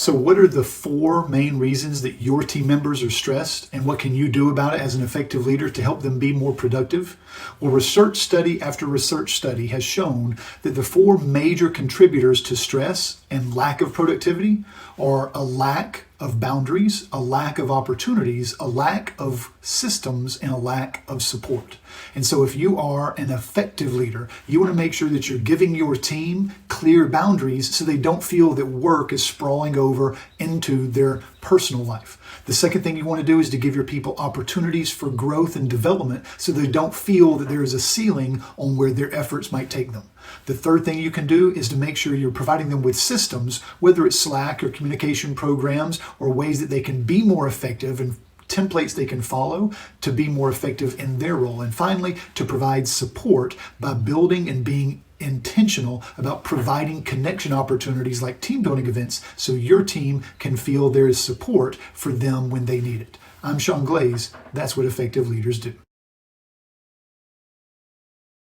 So what are the 4 main reasons that your team members are stressed, and what can you do about it as an effective leader to help them be more productive? Well, research study after research study has shown that the 4 major contributors to stress and lack of productivity are a lack of boundaries, a lack of opportunities, a lack of systems, and a lack of support. And so if you are an effective leader, you want to make sure that you're giving your team clear boundaries so they don't feel that work is sprawling over into their personal life. The second thing you want to do is to give your people opportunities for growth and development so they don't feel that there is a ceiling on where their efforts might take them. The third thing you can do is to make sure you're providing them with systems, whether it's Slack or communication programs or ways that they can be more effective and templates they can follow to be more effective in their role. And finally, to provide support by building and being intentional about providing connection opportunities like team building events so your team can feel there is support for them when they need it. I'm Sean Glaze. That's what effective leaders do.